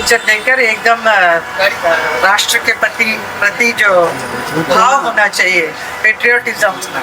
Picture देखकर एकदम राष्ट्र के प्रति जो भाव होना चाहिए, पेट्रियोटिज्म।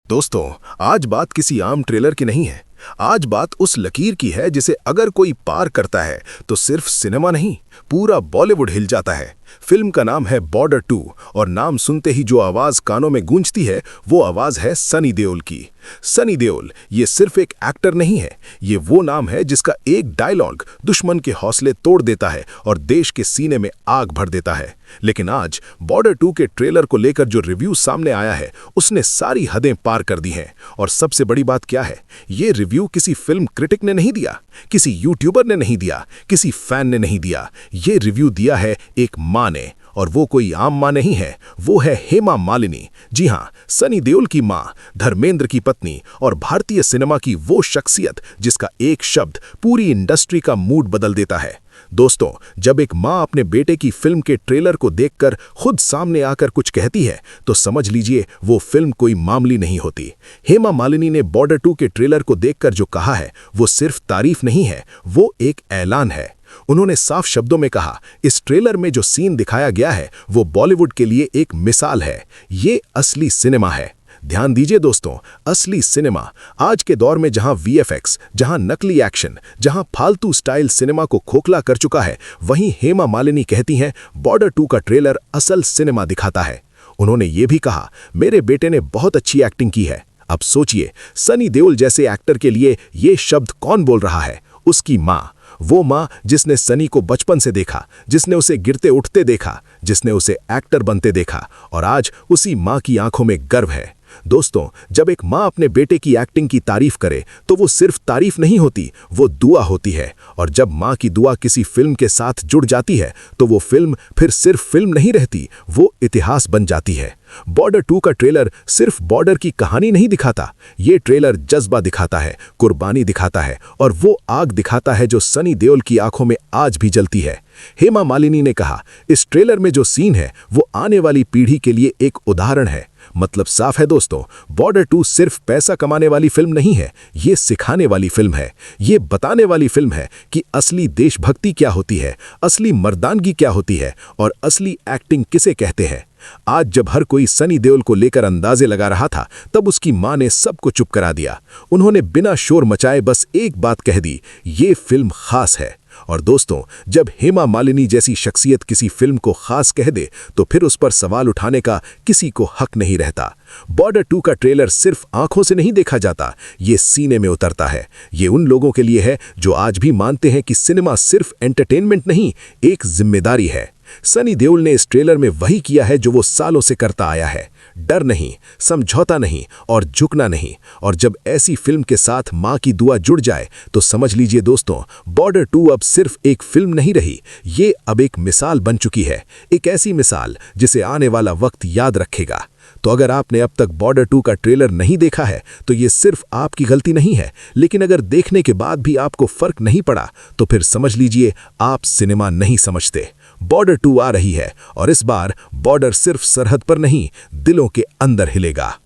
दोस्तों, आज बात किसी आम ट्रेलर की नहीं है। आज बात उस लकीर की है जिसे अगर कोई पार करता है तो सिर्फ सिनेमा नहीं, पूरा बॉलीवुड हिल जाता है। फिल्म का नाम है बॉर्डर 2 और नाम सुनते ही जो आवाज कानों में गूंजती है वो आवाज है सनी देओल की। सनी देओल ये सिर्फ एक एक्टर नहीं है, ये वो नाम है जिसका एक डायलॉग दुश्मन के हौसले तोड़ देता है और देश के सीने में आग भर देता है। लेकिन आज बॉर्डर 2 के ट्रेलर को लेकर जो रिव्यू सामने आया है उसने सारी हदें पार कर दी हैं। और सबसे बड़ी बात क्या है, ये रिव्यू किसी फिल्म क्रिटिक ने नहीं दिया, किसी यूट्यूबर ने नहीं दिया, किसी फैन ने नहीं दिया। ये रिव्यू दिया है एक मां ने, और वो कोई आम मां नहीं है, वो है हेमा मालिनी। जी हां, सनी देओल की मां, धर्मेंद्र की पत्नी और भारतीय सिनेमा की वो शख्सियत जिसका एक शब्द पूरी इंडस्ट्री का मूड बदल देता है। दोस्तों, जब एक मां अपने बेटे की फिल्म के ट्रेलर को देखकर खुद सामने आकर कुछ कहती है तो समझ लीजिए वो फिल्म कोई मामूली नहीं होती। हेमा मालिनी ने बॉर्डर 2 के ट्रेलर को देखकर जो कहा है वो सिर्फ तारीफ नहीं है, वो एक ऐलान है। उन्होंने साफ शब्दों में कहा, इस ट्रेलर में जो सीन दिखाया गया है वो बॉलीवुड के लिए एक मिसाल है। ये असली सिनेमा है। ध्यान दीजिए दोस्तों, असली सिनेमा। आज के दौर में जहां वीएफएक्स, जहां नकली एक्शन, जहां फालतू स्टाइल सिनेमा को खोखला कर चुका है, वहीं हेमा मालिनी कहती हैं बॉर्डर 2 का ट्रेलर असल सिनेमा दिखाता है। उन्होंने ये भी कहा, मेरे बेटे ने बहुत अच्छी एक्टिंग की है। अब सोचिए, सनी देओल जैसे एक्टर के लिए ये शब्द कौन बोल रहा है? उसकी मां, वो मां जिसने सनी को बचपन से देखा, जिसने उसे गिरते उठते देखा, जिसने उसे एक्टर बनते देखा, और आज उसी मां की आंखों में गर्व है। दोस्तों, जब एक मां अपने बेटे की एक्टिंग की तारीफ करे तो वो सिर्फ तारीफ नहीं होती, वो दुआ होती है। और जब मां की दुआ किसी फिल्म के साथ जुड़ जाती है तो वो फिल्म फिर सिर्फ फिल्म नहीं रहती, वो इतिहास बन जाती है। बॉर्डर 2 का ट्रेलर सिर्फ बॉर्डर की कहानी नहीं दिखाता, ये ट्रेलर जज्बा दिखाता है, कुर्बानी दिखाता है और वो आग दिखाता है जो सनी देओल की आंखों में आज भी जलती है। हेमा मालिनी ने कहा, इस ट्रेलर में जो सीन है वो आने वाली पीढ़ी के लिए एक उदाहरण है। मतलब साफ है दोस्तों, बॉर्डर 2 सिर्फ पैसा कमाने वाली फिल्म नहीं है, ये सिखाने वाली फिल्म है। ये बताने वाली फिल्म है कि असली देशभक्ति क्या होती है, असली मर्दानगी क्या होती है और असली एक्टिंग किसे कहते हैं। आज जब हर कोई सनी देओल को लेकर अंदाजे लगा रहा था, तब उसकी मां ने सबको चुप करा दिया। उन्होंने बिना शोर मचाए बस एक बात कह दी, ये फिल्म खास है। और दोस्तों, जब हेमा मालिनी जैसी शख्सियत किसी फिल्म को खास कह दे तो फिर उस पर सवाल उठाने का किसी को हक नहीं रहता। बॉर्डर 2 का ट्रेलर सिर्फ आंखों से नहीं देखा जाता, ये सीने में उतरता है। ये उन लोगों के लिए है जो आज भी मानते हैं कि सिनेमा सिर्फ एंटरटेनमेंट नहीं, एक जिम्मेदारी है। सनी देओल ने इस ट्रेलर में वही किया है जो वो सालों से करता आया है, डर नहीं, समझौता नहीं और झुकना नहीं। और जब ऐसी फिल्म के साथ मां की दुआ जुड़ जाए तो समझ लीजिए दोस्तों, बॉर्डर 2 अब सिर्फ एक फिल्म नहीं रही, ये अब एक मिसाल बन चुकी है। एक ऐसी मिसाल जिसे आने वाला वक्त याद रखेगा। तो अगर आपने अब तक बॉर्डर 2 का ट्रेलर नहीं देखा है तो ये सिर्फ आपकी गलती नहीं है, लेकिन अगर देखने के बाद भी आपको फर्क नहीं पड़ा तो फिर समझ लीजिए आप सिनेमा नहीं समझते। बॉर्डर 2 आ रही है और इस बार बॉर्डर सिर्फ सरहद पर नहीं, दिलों के अंदर हिलेगा।